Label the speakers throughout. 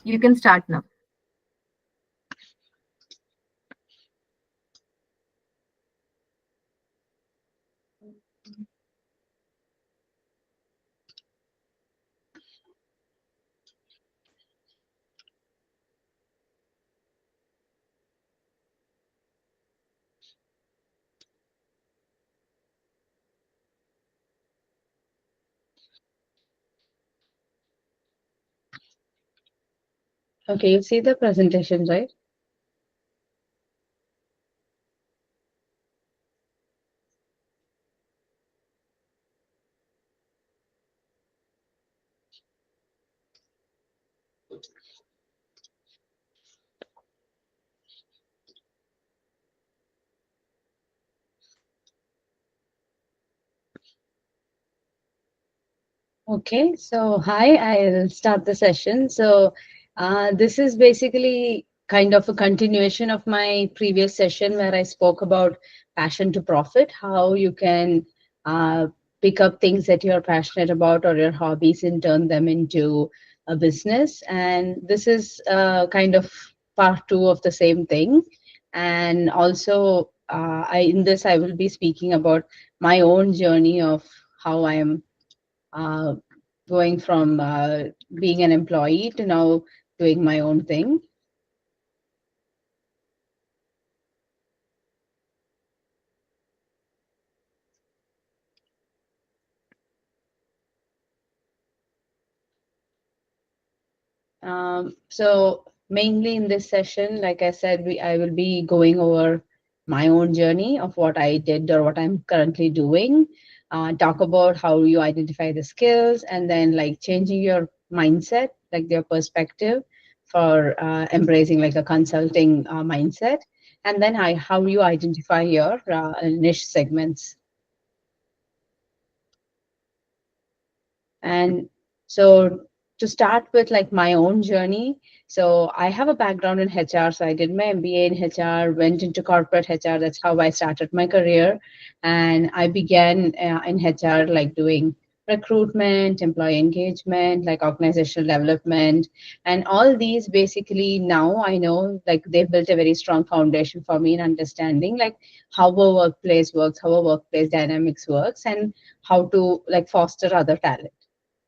Speaker 1: You can start now.
Speaker 2: Okay, you see the presentation, right? Okay, so hi, I'll start the session. So, this is basically kind of a continuation of my previous session where I spoke about passion to profit, how you can uh, pick up things that you're passionate about or your hobbies and turn them into a business. And this is kind of part two of the same thing. And also, in this, I will be speaking about my own journey of how I am uh, going from being an employee to now doing my own thing. So mainly in this session, like I said, I will be going over my own journey of what I did or what I'm currently doing. Talk about how you identify the skills and then like changing your mindset, like your perspective for embracing like a consulting mindset, and then how you identify your niche segments. And so to start with like my own journey, so I have a background in HR. So I did my MBA in HR, went into corporate HR. That's how I started my career. And I began in HR, like doing recruitment, employee engagement, like organizational development. And all these basically now I know like they've built a very strong foundation for me in understanding like how a workplace works, how a workplace dynamics works, and how to like foster other talent.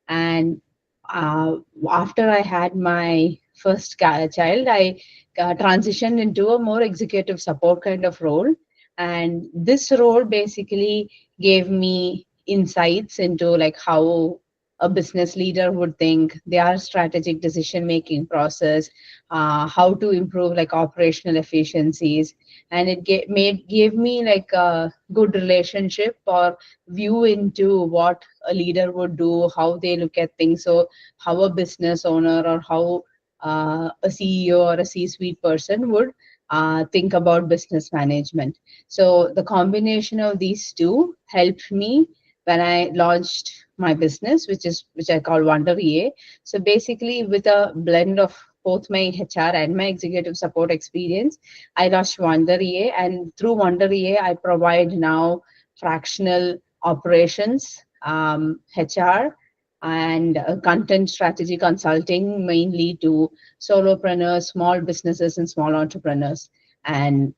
Speaker 2: And uh, after I had my first child, I transitioned into a more executive support kind of role. And this role basically gave me insights into like how a business leader would think, their strategic decision making process, how to improve like operational efficiencies, and it gave me like a good relationship or view into what a leader would do, how they look at things. So, how a business owner or how a CEO or a C-suite person would think about business management. So, the combination of these two helped me when I launched my business, which I call Wonder EA. So, basically, with a blend of both my HR and my executive support experience, I launched Wonder EA, and through Wonder EA, I provide now fractional operations, HR, and content strategy consulting mainly to solopreneurs, small businesses, and small entrepreneurs. And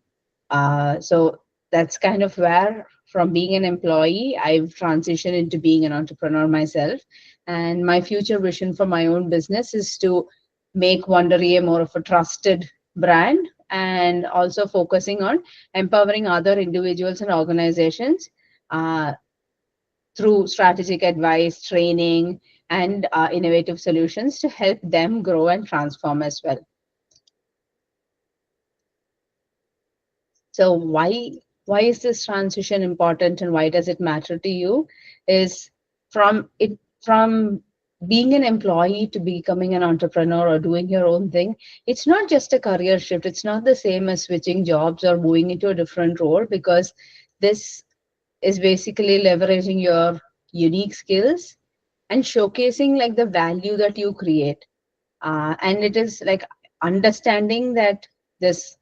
Speaker 2: so that's kind of where, from being an employee, I've transitioned into being an entrepreneur myself. And my future vision for my own business is to make Wondery a more of a trusted brand and also focusing on empowering other individuals and organizations uh, through strategic advice, training, and innovative solutions to help them grow and transform as well. So why is this transition important and why does it matter to you? Is from being an employee to becoming an entrepreneur or doing your own thing, it's not just a career shift. It's not the same as switching jobs or moving into a different role, because this is basically leveraging your unique skills and showcasing like the value that you create. And it is like understanding that this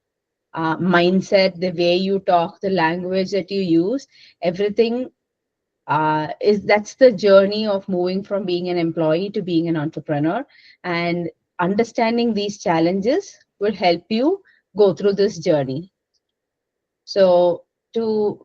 Speaker 2: mindset, the way you talk, the language that you use, everything is that's the journey of moving from being an employee to being an entrepreneur. And understanding these challenges will help you go through this journey. So to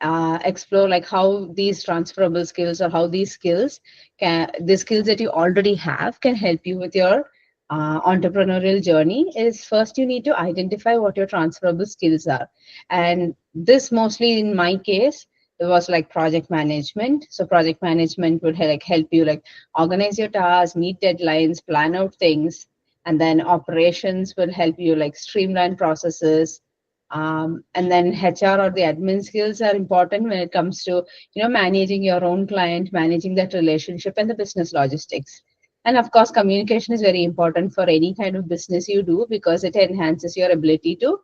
Speaker 2: explore like how these transferable skills or how these skills can, the skills that you already have can help you with your entrepreneurial journey, is first you need to identify what your transferable skills are. And this mostly in my case, it was like project management. So project management would like help you like organize your tasks, meet deadlines, plan out things. And then operations will help you like streamline processes. And then HR or the admin skills are important when it comes to, managing your own client, managing that relationship and the business logistics. And of course, communication is very important for any kind of business you do, because it enhances your ability to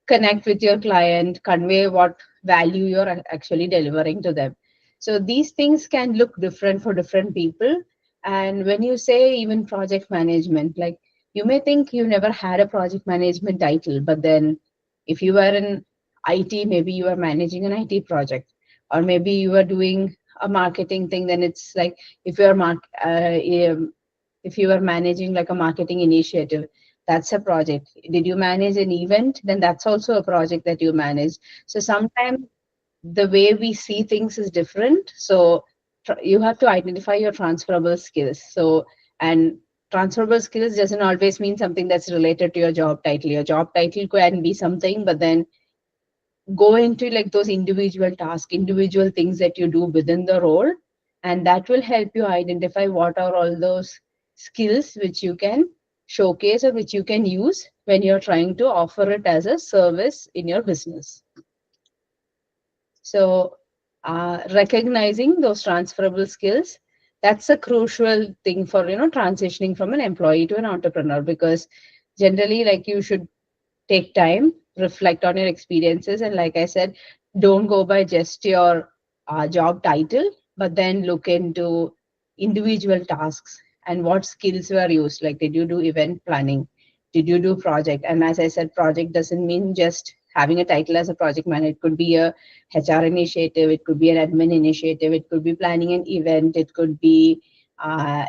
Speaker 2: connect with your client, convey what value you're actually delivering to them. So these things can look different for different people. And when you say even project management, like you may think you never had a project management title, but then if you were in IT, maybe you are managing an IT project, or maybe you are doing a marketing thing. Then it's like if you're if you are managing like a marketing initiative, that's a project. Did you manage an event? Then that's also a project that you manage. So sometimes the way we see things is different. So you have to identify your transferable skills. So, and transferable skills doesn't always mean something that's related to your job title. Your job title can be something, but then go into like those individual tasks, individual things that you do within the role, and that will help you identify what are all those skills which you can showcase or which you can use when you're trying to offer it as a service in your business. So recognizing those transferable skills, that's a crucial thing for, transitioning from an employee to an entrepreneur, because generally like you should take time, reflect on your experiences, and like I said, don't go by just your job title, but then look into individual tasks and what skills were used. Like, did you do event planning? Did you do project? And as I said, project doesn't mean just having a title as a project manager. It could be a HR initiative, it could be an admin initiative, it could be planning an event, it could be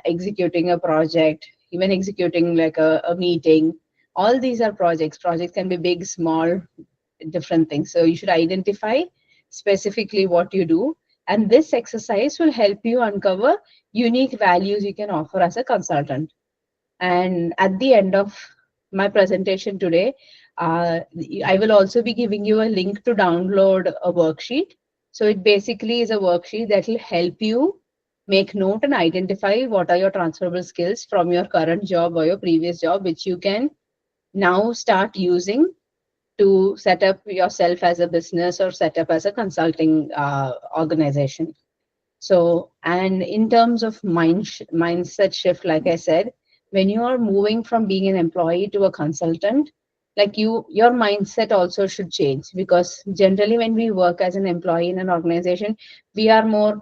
Speaker 2: executing a project, even executing like a meeting. All these are projects. Projects can be big, small, different things. So you should identify specifically what you do. And this exercise will help you uncover unique values you can offer as a consultant. And at the end of my presentation today, I will also be giving you a link to download a worksheet. So it basically is a worksheet that will help you make note and identify what are your transferable skills from your current job or your previous job, which you can now start using to set up yourself as a business or set up as a consulting organization. So, and in terms of mindset shift, like I said, when you are moving from being an employee to a consultant, like your mindset also should change, because generally when we work as an employee in an organization, we are more,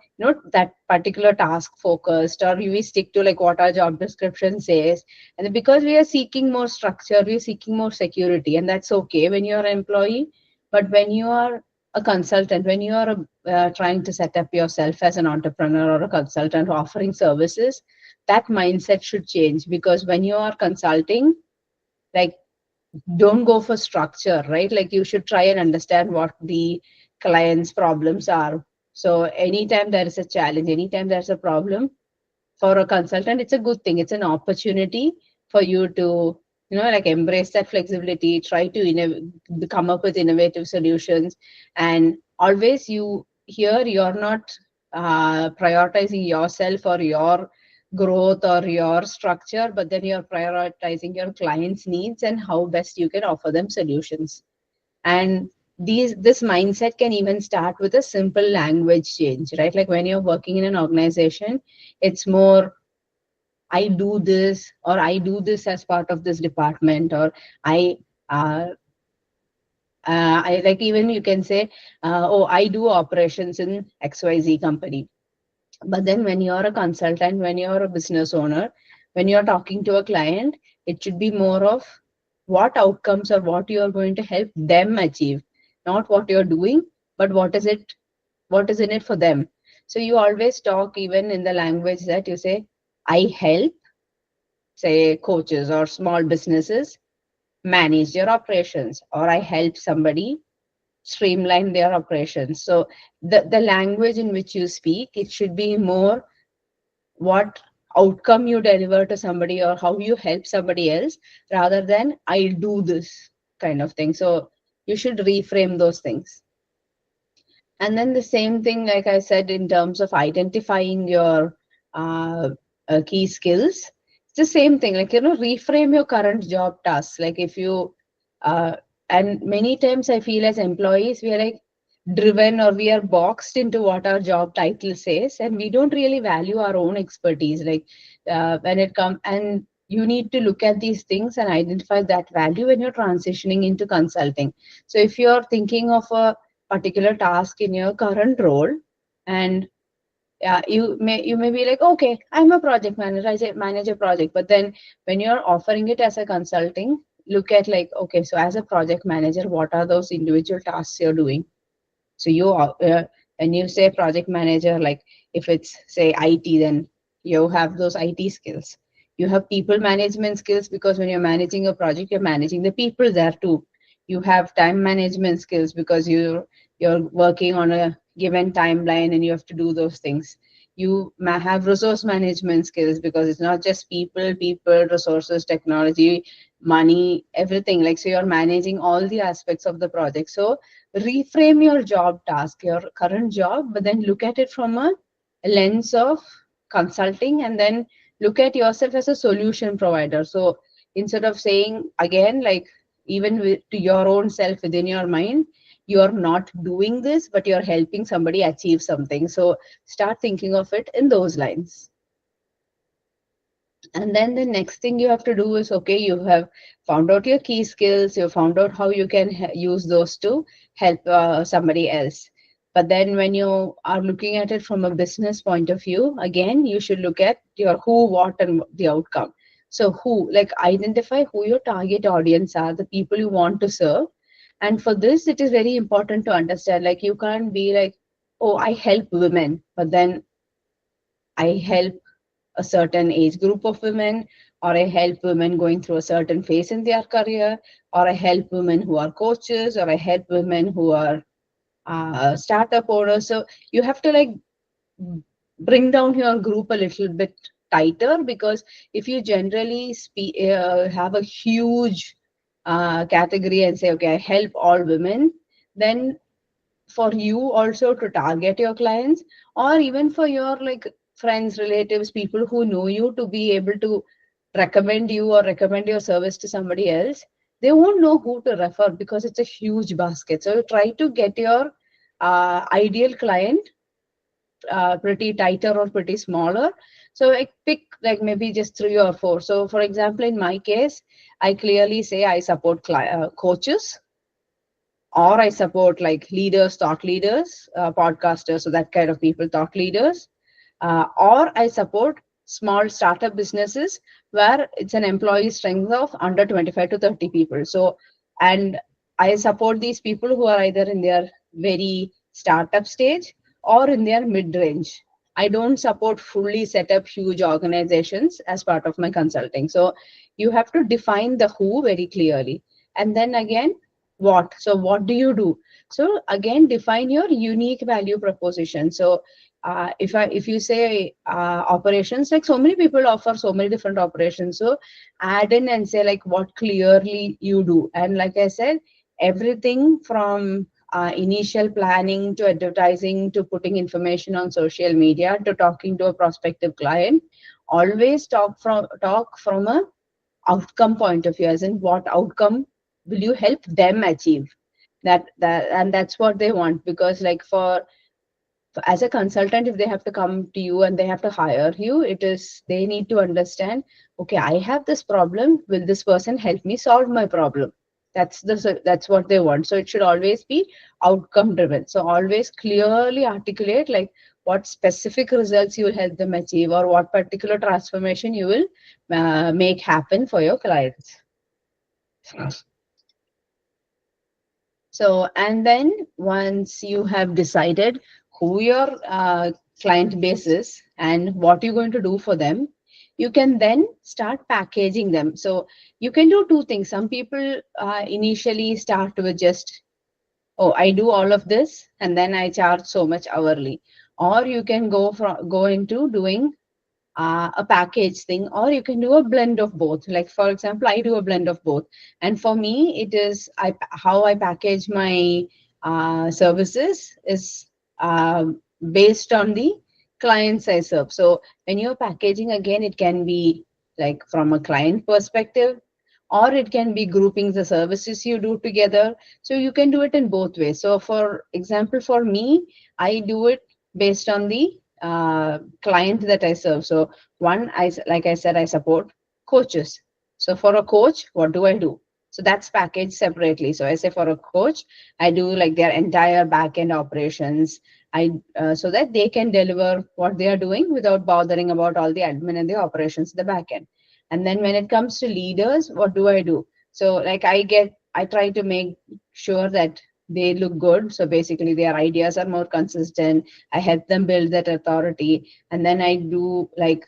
Speaker 2: that particular task focused, or we stick to like what our job description says. And because we are seeking more structure, we're seeking more security, and that's okay when you're an employee. But when you are a consultant, when you are trying to set up yourself as an entrepreneur or a consultant offering services, that mindset should change. Because when you are consulting, like, don't go for structure, right? Like, you should try and understand what the client's problems are. So anytime there is a challenge, anytime there's a problem, for a consultant, it's a good thing. It's an opportunity for you to, like, embrace that flexibility, try to come up with innovative solutions. And always you're not prioritizing yourself or your growth or your structure, but then you're prioritizing your clients' needs and how best you can offer them solutions. And this mindset can even start with a simple language change, right? Like when you're working in an organization, it's more, I do this, or I do this as part of this department, or I uh, I like, even you can say, oh, I do operations in XYZ company. But then when you're a consultant, when you're a business owner, when you're talking to a client, it should be more of what outcomes or what you're going to help them achieve, not what you're doing, but what is in it for them. So you always talk even in the language that you say, I help say coaches or small businesses manage their operations, or I help somebody streamline their operations. So the language in which you speak, it should be more what outcome you deliver to somebody or how you help somebody else, rather than I do this kind of thing. So you should reframe those things. And then the same thing, like I said, in terms of identifying your uh, key skills, it's the same thing. Like, reframe your current job tasks. Like if you, uh, and many times I feel as employees, we are like driven or we are boxed into what our job title says, and we don't really value our own expertise. Like when it comes, and you need to look at these things and identify that value when you're transitioning into consulting. So if you're thinking of a particular task in your current role, and you may be like, okay, I'm a project manager, manage a project. But then when you're offering it as a consulting, look at like, okay, so as a project manager, what are those individual tasks you're doing? So when you say project manager, like if it's say IT, then you have those IT skills. You have people management skills, because when you're managing a project, you're managing the people there too. You have time management skills, because you're working on a given timeline and you have to do those things. You have resource management skills, because it's not just people, resources, technology, money, everything. Like, so you're managing all the aspects of the project. So reframe your job task, your current job, but then look at it from a lens of consulting, and then look at yourself as a solution provider. So instead of saying again, like even to your own self within your mind, you're not doing this, but you're helping somebody achieve something. So start thinking of it in those lines. And then the next thing you have to do is, okay, you have found out your key skills, you found out how you can use those to help somebody else. But then when you are looking at it from a business point of view, again, you should look at your who, what, and the outcome. So who, like identify who your target audience are, the people you want to serve. And for this, it is very important to understand, like you can't be like, oh, I help women, but then I help a certain age group of women, or I help women going through a certain phase in their career, or I help women who are coaches, or I help women who are startup owners. So you have to like bring down your group a little bit tighter, because if you generally have a huge category and say, okay, I help all women, then for you also to target your clients, or even for your like friends, relatives, people who know you, to be able to recommend you or recommend your service to somebody else, they won't know who to refer, because it's a huge basket. So try to get your ideal client pretty tighter or pretty smaller. So I pick like maybe just 3 or 4. So for example, in my case, I clearly say I support coaches, or I support like leaders, thought leaders, podcasters, so that kind of people, thought leaders, or I support small startup businesses where it's an employee strength of under 25 to 30 people. So, and I support these people who are either in their very startup stage or in their mid range. I don't support fully set up huge organizations as part of my consulting. So you have to define the who very clearly. And then again, what? So what do you do? So again, define your unique value proposition. So if you say operations, like so many people offer so many different operations. So add in and say like what clearly you do. And like I said, everything from initial planning to advertising to putting information on social media to talking to a prospective client, always talk from a outcome point of view, as in what outcome will you help them achieve. And that's what they want. Because like as a consultant, if they have to come to you and they have to hire you, it is they need to understand, okay, I have this problem, will this person help me solve my problem? That's what they want. So it should always be outcome driven. So always clearly articulate like what specific results you will help them achieve, or what particular transformation you will make happen for your clients. So, and then once you have decided who your client base is and what you're going to do for them, you can then start packaging them. So you can do two things. Some people initially start with just, oh, I do all of this and then I charge so much hourly. Or you can go into doing a package thing, or you can do a blend of both. Like for example, I do a blend of both, and for me it is how I package my services is based on the clients I serve. So when you're packaging, again, it can be like from a client perspective, or it can be grouping the services you do together. So you can do it in both ways. So for example, for me, I do it based on the client that I serve. So one, like I said, I support coaches. So for a coach, what do I do? So that's packaged separately. So I say for a coach, I do like their entire back-end operations. So that they can deliver what they are doing without bothering about all the admin and the operations in the back end. And then when it comes to leaders, what do I do? So like I try to make sure that they look good. So basically their ideas are more consistent. I help them build that authority. And then I do like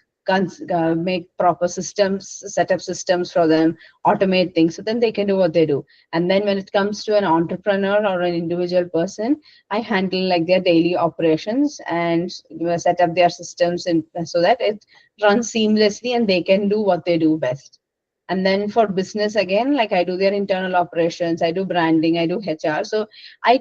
Speaker 2: make proper systems, set up systems for them, automate things so then they can do what they do. And then when it comes to an entrepreneur or an individual person, I handle like their daily operations and set up their systems and so that it runs seamlessly and they can do what they do best. And then for business, again, like I do their internal operations, I do branding, I do HR. So I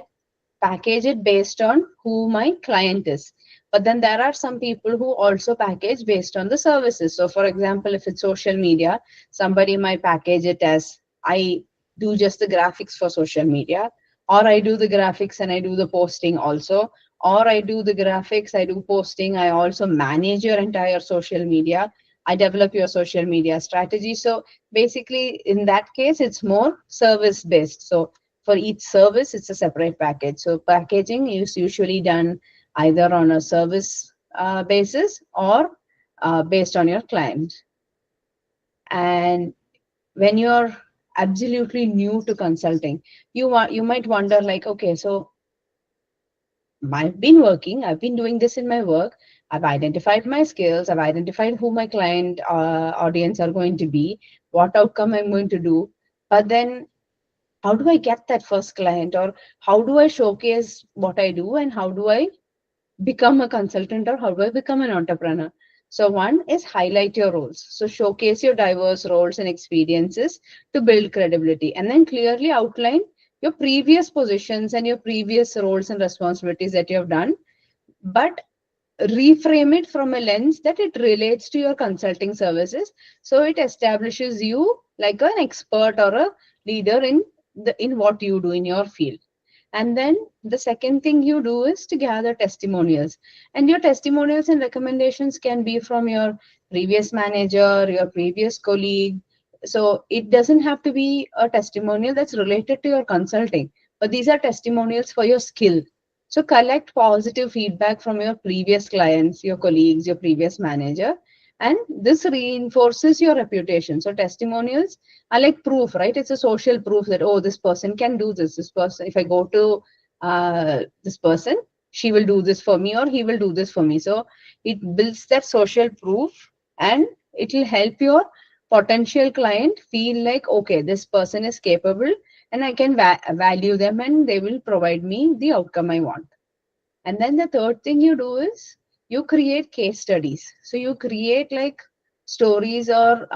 Speaker 2: package it based on who my client is. But then there are some people who also package based on the services. So for example, if it's social media, somebody might package it as I do just the graphics for social media, or I do the graphics and I do the posting also, or I do the graphics, I do posting, I also manage your entire social media, I develop your social media strategy. So basically in that case, it's more service based. So for each service, it's a separate package. So packaging is usually done either on a service basis or based on your client. And when you're absolutely new to consulting, you might wonder like, okay, so I've been doing this in my work. I've identified my skills. I've identified who my client audience are going to be, what outcome I'm going to do. But then how do I get that first client, or how do I showcase what I do, and how do I become a consultant, or how do I become an entrepreneur? So one is highlight your roles. So showcase your diverse roles and experiences to build credibility, and then clearly outline your previous positions and your previous roles and responsibilities that you have done, but reframe it from a lens that it relates to your consulting services. So it establishes you like an expert or a leader in what you do in your field. And then the second thing you do is to gather testimonials. And your testimonials and recommendations can be from your previous manager, your previous colleague. So it doesn't have to be a testimonial that's related to your consulting, but these are testimonials for your skill. So collect positive feedback from your previous clients, your colleagues, your previous manager, and this reinforces your reputation. So testimonials are like proof, right? It's a social proof that, oh, this person can do this. This person, if I go to this person, she will do this for me or he will do this for me. So it builds that social proof, and it will help your potential client feel like, okay, this person is capable and I can value them and they will provide me the outcome I want. And then the third thing you do is you create case studies. So you create like stories, or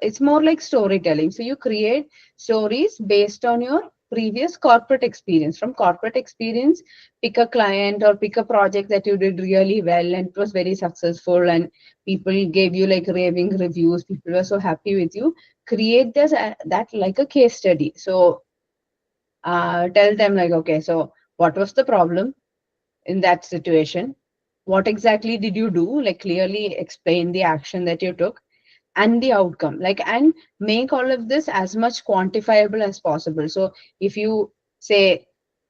Speaker 2: it's more like storytelling. So you create stories based on your previous corporate experience. From corporate experience, pick a client or pick a project that you did really well and it was very successful and people gave you like raving reviews. People were so happy with you. Create this that like a case study. So tell them like, okay, so what was the problem in that situation? What exactly did you do? Like clearly explain the action that you took and the outcome. Like, and make all of this as much quantifiable as possible. So if you say,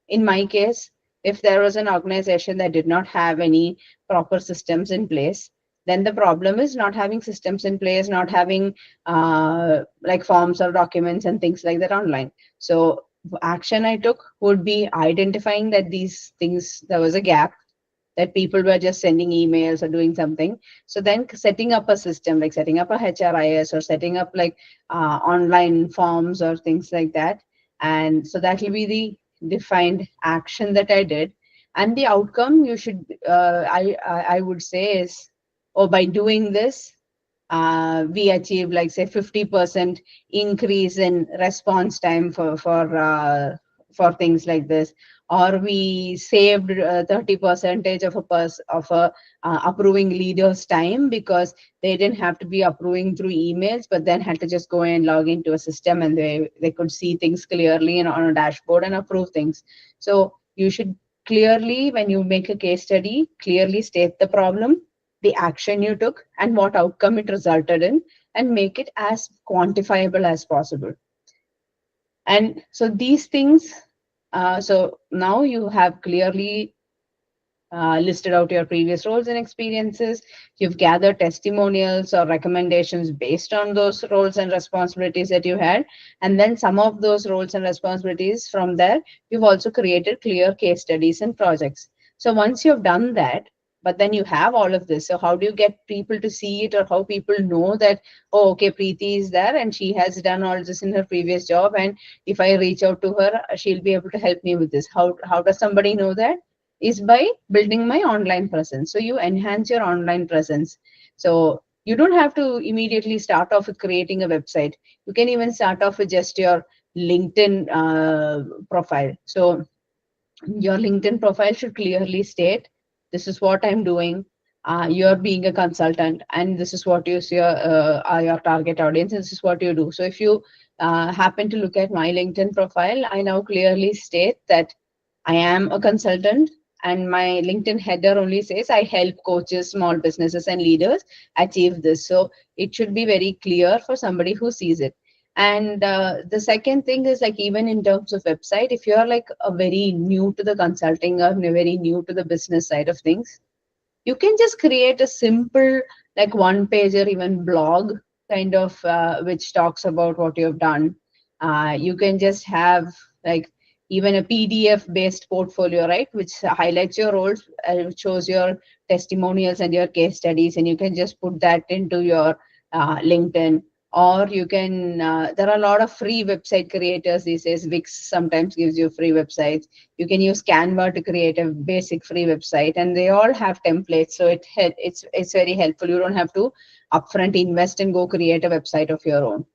Speaker 2: in my case, if there was an organization that did not have any proper systems in place, then the problem is not having systems in place, not having like forms or documents and things like that online. So action I took would be identifying that these things, there was a gap, that people were just sending emails or doing something. So then setting up a system, like setting up a HRIS or setting up like online forms or things like that. And so that will be the defined action that I did. And the outcome you should, I would say is, oh, by doing this, we achieved like say 50% increase in response time for things like this, or we saved 30 percentage of a approving leader's time because they didn't have to be approving through emails, but then had to just go and log into a system and they could see things clearly and on a dashboard and approve things. So you should clearly, when you make a case study, clearly state the problem, the action you took, and what outcome it resulted in, and make it as quantifiable as possible. And so these things, so now you have clearly listed out your previous roles and experiences. You've gathered testimonials or recommendations based on those roles and responsibilities that you had. And then some of those roles and responsibilities from there, you've also created clear case studies and projects. So once you've done that, but then you have all of this. So how do you get people to see it, or how people know that, oh, okay, Preeti is there and she has done all this in her previous job, and if I reach out to her, she'll be able to help me with this. How does somebody know that? Is by building my online presence. So you enhance your online presence. So you don't have to immediately start off with creating a website. You can even start off with just your LinkedIn profile. So your LinkedIn profile should clearly state, this is what I'm doing. You're being a consultant, and this is what is your target audience, and this is what you do. So if you happen to look at my LinkedIn profile, I now clearly state that I am a consultant, and my LinkedIn header only says I help coaches, small businesses, and leaders achieve this. So it should be very clear for somebody who sees it. And the second thing is, like, even in terms of website, if you're like a very new to the consulting or very new to the business side of things, you can just create a simple like one page or even blog kind of which talks about what you've done. You can just have like even a PDF based portfolio, right, which highlights your roles, shows your testimonials and your case studies, and you can just put that into your LinkedIn. Or you can, there are a lot of free website creators these days. Wix sometimes gives you free websites. You can use Canva to create a basic free website, and they all have templates. So it's very helpful. You don't have to upfront invest and go create a website of your own.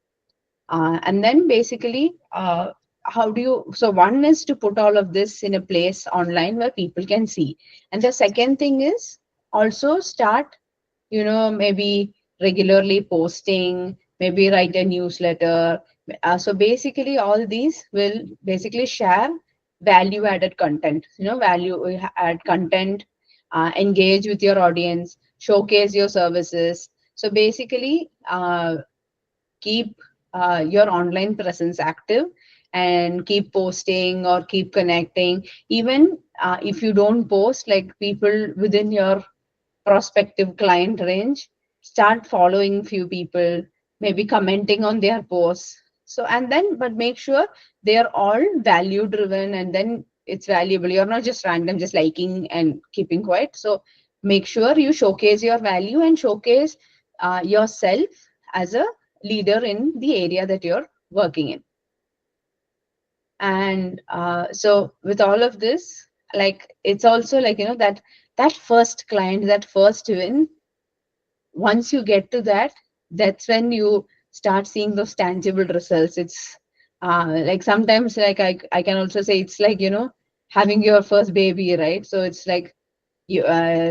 Speaker 2: And then basically, how do you, so one is to put all of this in a place online where people can see. And the second thing is also start, maybe regularly posting, maybe write a newsletter. So basically all these will basically share value added content, value add content, engage with your audience, showcase your services. So basically, keep your online presence active and keep posting or keep connecting. Even if you don't post, like people within your prospective client range, start following few people, maybe commenting on their posts. So, and then, but make sure they are all value driven, and then it's valuable. You're not just random, just liking and keeping quiet. So make sure you showcase your value and showcase yourself as a leader in the area that you're working in. And so with all of this, like, it's also like, that first client, that first win, once you get to that, that's when you start seeing those tangible results. It's like sometimes, like, I can also say it's like, having your first baby, right? So it's like you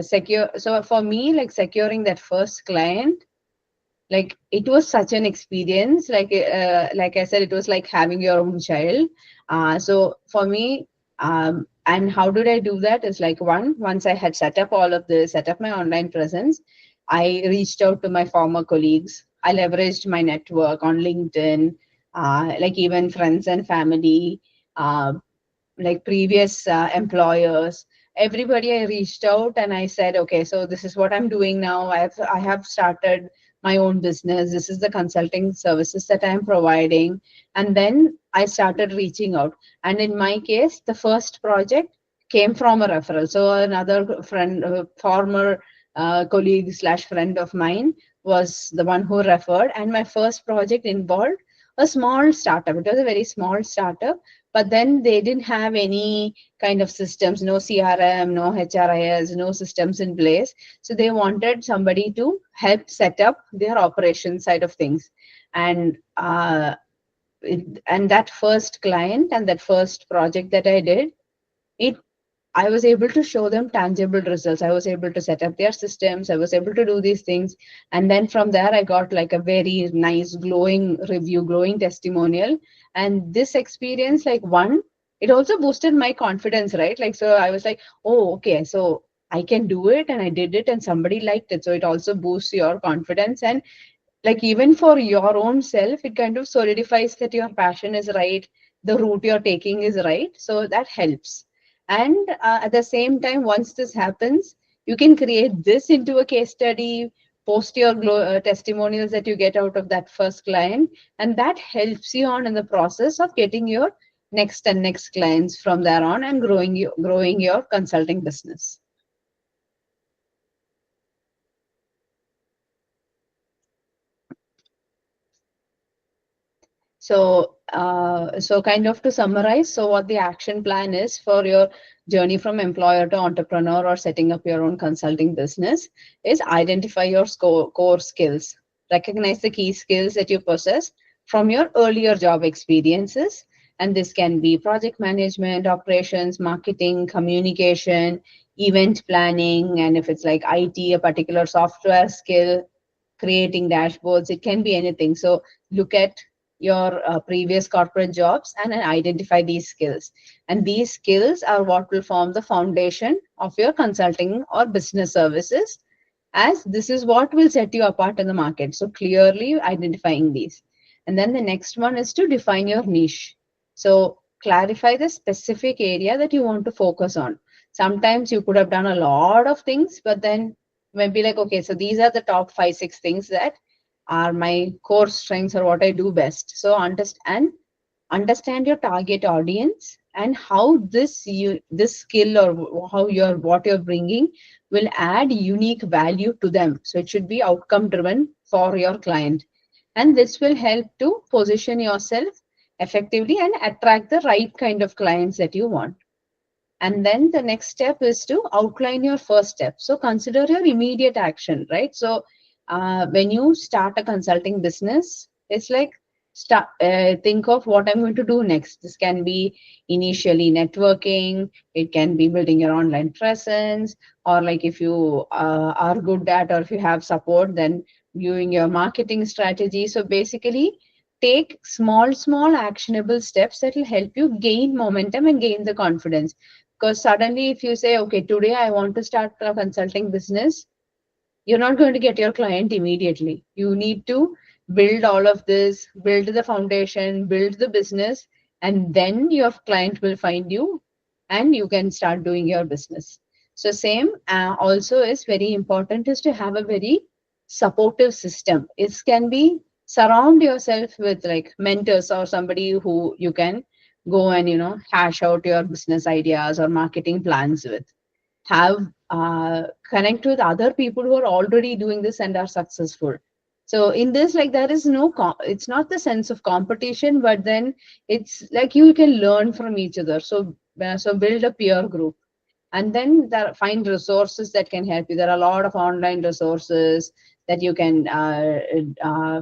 Speaker 2: secure. So for me, like, securing that first client, like, it was such an experience. Like I said, it was like having your own child. So for me, and how did I do that is, like, once I had set up all of this, set up my online presence, I reached out to my former colleagues. I leveraged my network on LinkedIn, like even friends and family, uh, like previous employers, everybody. I reached out and I said, okay, so this is what I'm doing now. I have started my own business. This is the consulting services that I'm providing. And then I started reaching out. And in my case, the first project came from a referral. So another friend, former colleague slash friend of mine was the one who referred, and my first project involved a small startup. It was a very small startup, but then they didn't have any kind of systems, no CRM, no HRIS, no systems in place. So they wanted somebody to help set up their operation side of things. And and that first client and that first project that I did, it I was able to show them tangible results. I was able to set up their systems. I was able to do these things. And then from there, I got like a very nice, glowing review, glowing testimonial. And this experience, like one, it also boosted my confidence, right? Like, so I was like, oh, okay, so I can do it. And I did it and somebody liked it. So it also boosts your confidence. And like, even for your own self, it kind of solidifies that your passion is right, the route you're taking is right. So that helps. And at the same time, once this happens, you can create this into a case study, post your testimonials that you get out of that first client, and that helps you on in the process of getting your next and next clients from there on, and growing your consulting business. So kind of to summarize, so what the action plan is for your journey from employer to entrepreneur or setting up your own consulting business is identify your core skills, recognize the key skills that you possess from your earlier job experiences. And this can be project management, operations, marketing, communication, event planning, and if it's like IT, a particular software skill, creating dashboards, it can be anything. So look at your previous corporate jobs and then identify these skills. And these skills are what will form the foundation of your consulting or business services, as this is what will set you apart in the market. So clearly identifying these. And then the next one is to define your niche. So clarify the specific area that you want to focus on. Sometimes you could have done a lot of things, but then maybe like, okay, so these are the top 5, 6 things that are my core strengths or what I do best. So understand your target audience and how this skill or how what you're bringing will add unique value to them. So it should be outcome driven for your client, and this will help to position yourself effectively and attract the right kind of clients that you want. And then the next step is to outline your first step. So consider your immediate action, right? So when you start a consulting business, it's like think of what I'm going to do next. This can be initially networking, it can be building your online presence, or like if you are good at, or if you have support, then viewing your marketing strategy. So basically, take small actionable steps that will help you gain momentum and gain the confidence. Because suddenly, if you say, okay, today I want to start a consulting business, you're not going to get your client immediately. You need to build all of this, build the foundation, build the business, and then your client will find you and you can start doing your business. So same also is very important is to have a very supportive system. It can be surround yourself with like mentors or somebody who you can go and hash out your business ideas or marketing plans with. Have connect with other people who are already doing this and are successful. So in this, like, there is no it's not the sense of competition, but then it's like you can learn from each other. So so build a peer group, and then find resources that can help you. There are a lot of online resources that you can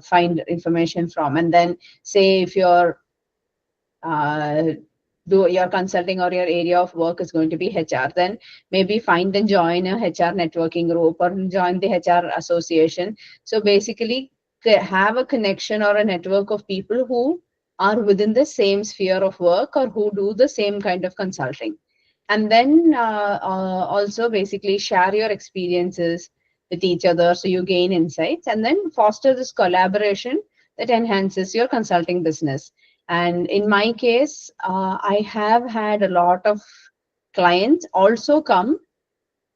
Speaker 2: find information from. And then say if you're do your consulting or your area of work is going to be HR, then maybe find and join a HR networking group or join the HR association. So basically, have a connection or a network of people who are within the same sphere of work or who do the same kind of consulting. And then also basically share your experiences with each other so you gain insights, and then foster this collaboration that enhances your consulting business. And in my case, I have had a lot of clients also come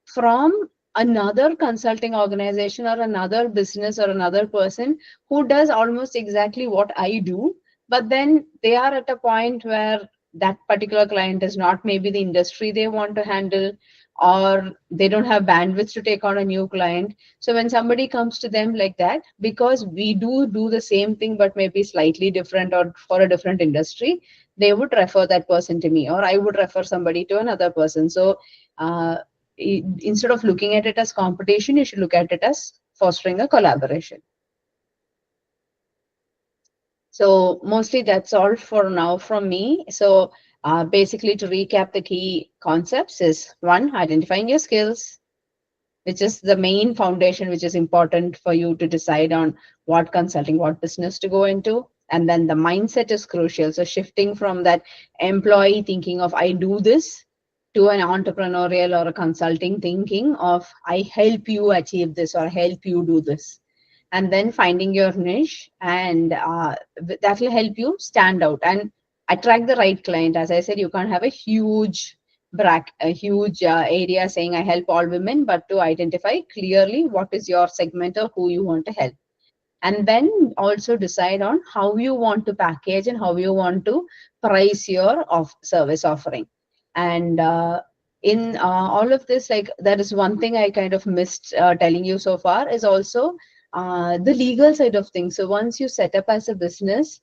Speaker 2: from another consulting organization or another business or another person who does almost exactly what I do. But then they are at a point where that particular client is not maybe the industry they want to handle, or they don't have bandwidth to take on a new client. So when somebody comes to them like that, because we do the same thing but maybe slightly different or for a different industry, they would refer that person to me, or I would refer somebody to another person. So uh, instead of looking at it as competition, you should look at it as fostering a collaboration. So mostly that's all for now from me. So basically, to recap, the key concepts is one, identifying your skills, which is the main foundation, which is important for you to decide on what consulting, what business to go into. And then the mindset is crucial. So shifting from that employee thinking of I do this to an entrepreneurial or a consulting thinking of I help you achieve this or help you do this. And then finding your niche, and that will help you stand out and attract the right client. As I said, you can't have a huge a huge area saying I help all women, but to identify clearly what is your segment or who you want to help. And then also decide on how you want to package and how you want to price your service offering. And in all of this, like, that is one thing I kind of missed telling you so far, is also the legal side of things. So once you set up as a business,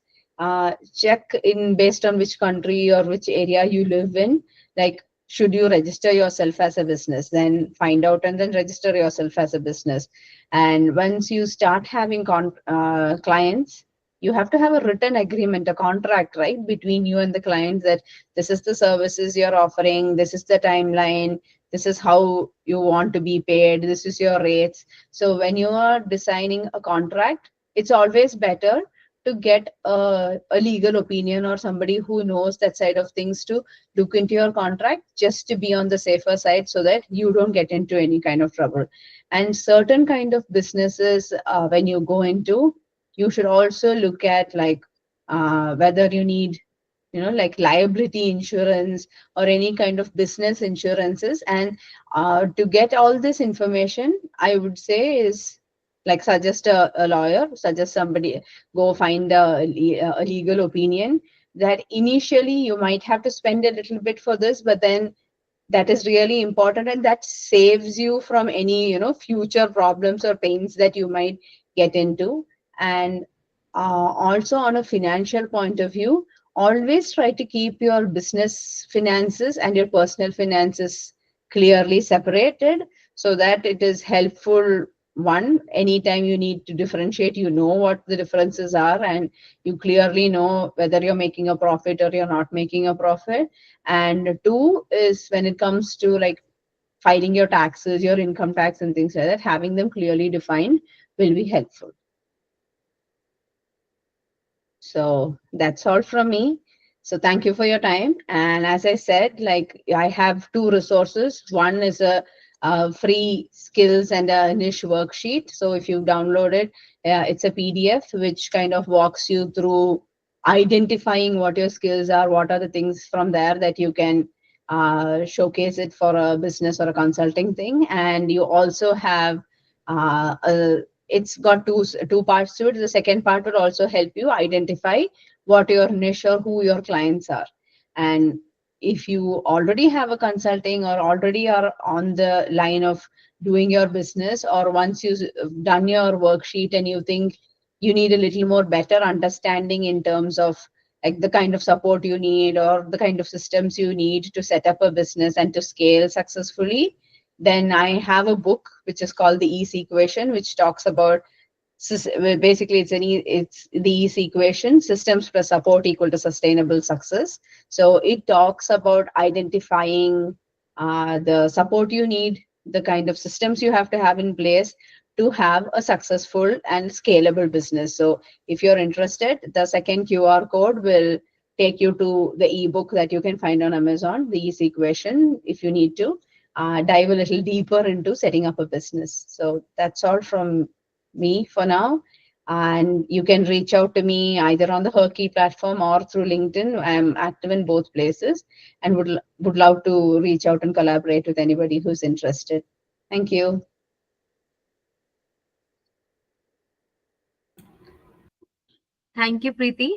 Speaker 2: check in based on which country or which area you live in, like, should you register yourself as a business, then find out and then register yourself as a business. And once you start having clients, you have to have a written agreement, a contract, right, between you and the client, that this is the services you're offering, this is the timeline, this is how you want to be paid, this is your rates. So when you are designing a contract, it's always better to get a legal opinion or somebody who knows that side of things to look into your contract, just to be on the safer side so that you don't get into any kind of trouble. And certain kind of businesses, when you go into, you should also look at, like, whether you need, like, liability insurance or any kind of business insurances. And to get all this information, I would say is, like, suggest a lawyer, suggest somebody, go find a legal opinion. That initially you might have to spend a little bit for this, but then that is really important, and that saves you from any, future problems or pains that you might get into. And also, on a financial point of view, always try to keep your business finances and your personal finances clearly separated, so that it is helpful. One, anytime you need to differentiate, you know what the differences are, and you clearly know whether you're making a profit or you're not making a profit. And two is, when it comes to, like, filing your taxes, your income tax and things like that, having them clearly defined will be helpful. So that's all from me. So thank you for your time. And as I said, like, I have two resources. One is a free skills and a niche worksheet. So if you download it, it's a PDF which kind of walks you through identifying what your skills are, what are the things from there that you can showcase it for a business or a consulting thing. And you also have it's got two parts to it. The second part would also help you identify what your niche or who your clients are. And if you already have a consulting or already are on the line of doing your business, or once you've done your worksheet and you think you need a little more better understanding in terms of, like, the kind of support you need or the kind of systems you need to set up a business and to scale successfully, then I have a book which is called the EASE equation, which talks about, well, basically it's the EASE equation: systems plus support equal to sustainable success. So it talks about identifying the support you need, the kind of systems you have to have in place to have a successful and scalable business. So if you're interested, the second QR code will take you to the ebook that you can find on Amazon, the EASE equation, if you need to dive a little deeper into setting up a business. So that's all from me for now. And you can reach out to me either on the Herky platform or through LinkedIn. I'm active in both places, and would love to reach out and collaborate with anybody who's interested. Thank you.
Speaker 1: Thank you, Preeti.